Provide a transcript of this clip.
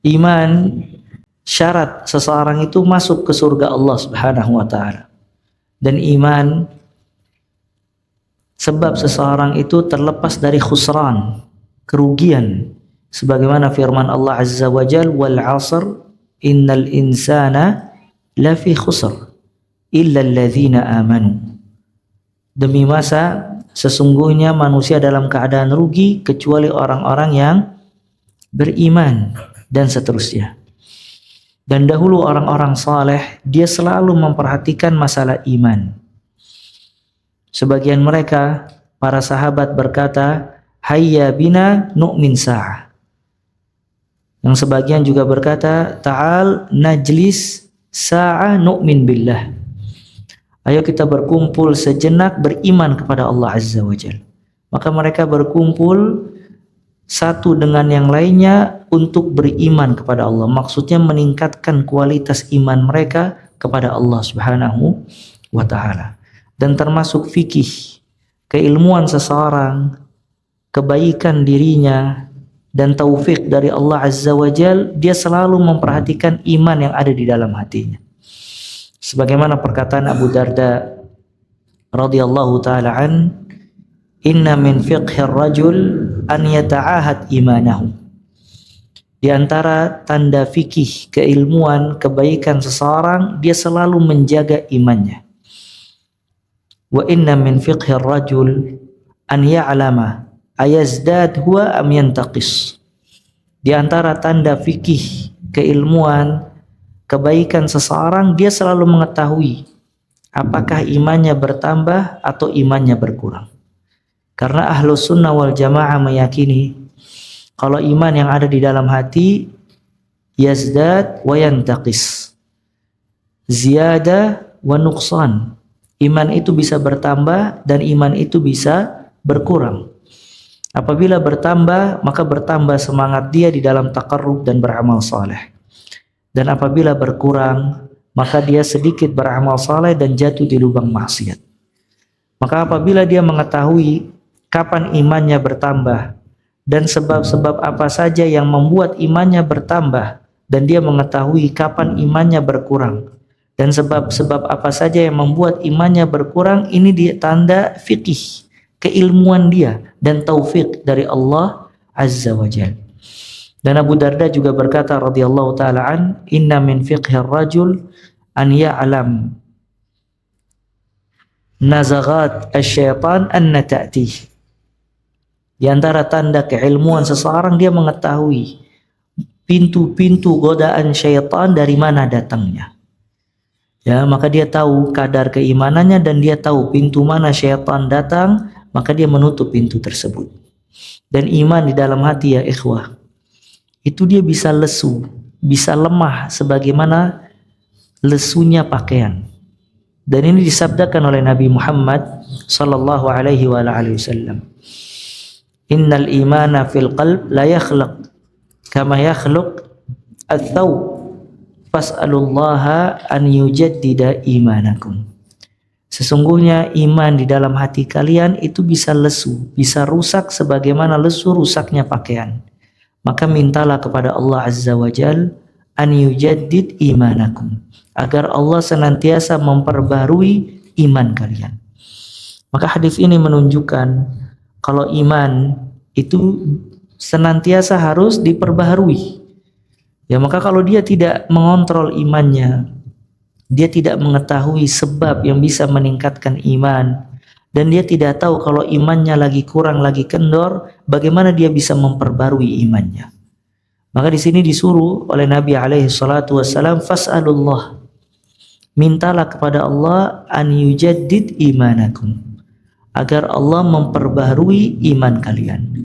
Iman syarat seseorang itu masuk ke surga Allah Subhanahu wa taala. Dan iman sebab seseorang itu terlepas dari khusran, kerugian. Sebagaimana firman Allah Azza wa Jal, wal 'asr innal insana lafi khusr illa alladzina amanu. Demi masa sesungguhnya manusia dalam keadaan rugi kecuali orang-orang yang beriman, dan seterusnya. Dan dahulu orang-orang saleh dia selalu memperhatikan masalah iman. Sebagian mereka, para sahabat berkata, hayya bina nu'min sa'ah. Yang sebagian juga berkata, ta'al najlis sa'ah nu'min billah. Ayo kita berkumpul sejenak beriman kepada Allah Azza wa Jalla. Maka mereka berkumpul satu dengan yang lainnya untuk beriman kepada Allah. Maksudnya meningkatkan kualitas iman mereka kepada Allah Subhanahu wa taala. Dan termasuk fikih, keilmuan seseorang, kebaikan dirinya, dan taufik dari Allah Azza wa Jal, dia selalu memperhatikan iman yang ada di dalam hatinya. Sebagaimana perkataan Abu Darda radhiyallahu taala an, inna min fiqhir rajul an yata'ahad imanahu. Di antara tanda fikih, keilmuan, kebaikan seseorang, dia selalu menjaga imannya. Wa inna min fiqhir rajul an ya'lama ayazdad huwa am yantaqis. Di antara tanda fikih, keilmuan, kebaikan seseorang, dia selalu mengetahui apakah imannya bertambah atau imannya berkurang. Karena Ahlus Sunnah wal Jamaah meyakini kalau iman yang ada di dalam hati yazdad wa yantaqis, ziyada wa nuqsan. Iman itu bisa bertambah dan iman itu bisa berkurang. Apabila bertambah, maka bertambah semangat dia di dalam taqarrub dan beramal saleh. Dan apabila berkurang, maka dia sedikit beramal saleh dan jatuh di lubang maksiat. Maka apabila dia mengetahui kapan imannya bertambah dan sebab-sebab apa saja yang membuat imannya bertambah, dan dia mengetahui kapan imannya berkurang dan sebab-sebab apa saja yang membuat imannya berkurang, ini dia tanda fikih, keilmuan dia dan taufik dari Allah Azza wa Jalla. Dan Abu Darda juga berkata radhiyallahu taala an, inna min fiqhir rajul an ya'lam nazaghat asy-syaitan anna ta'tih. Di antara tanda keilmuan seseorang, dia mengetahui pintu-pintu godaan syaitan dari mana datangnya. Ya, maka dia tahu kadar keimanannya dan dia tahu pintu mana syaitan datang, maka dia menutup pintu tersebut. Dan iman di dalam hati ya ikhwah, itu dia bisa lesu, bisa lemah sebagaimana lesunya pakaian. Dan ini disabdakan oleh Nabi Muhammad sallallahu alaihi wasallam. Innal imana fil qalb la yakhluq kama yakhluq ats-thawb fas'alullaha an yujaddida imanakum. Sesungguhnya iman di dalam hati kalian itu bisa lesu, bisa rusak sebagaimana lesu rusaknya pakaian. Maka mintalah kepada Allah Azza wa Jal an yujaddid imanakum, agar Allah senantiasa memperbarui iman kalian. Maka hadis ini menunjukkan kalau iman itu senantiasa harus diperbaharui. Ya, maka kalau dia tidak mengontrol imannya, dia tidak mengetahui sebab yang bisa meningkatkan iman, dan dia tidak tahu kalau imannya lagi kurang, lagi kendor, bagaimana dia bisa memperbarui imannya. Maka di sini disuruh oleh Nabi alaihi salatu wassalam, fas'alullah, mintalah kepada Allah an yujaddid imanakum, agar Allah memperbaharui iman kalian.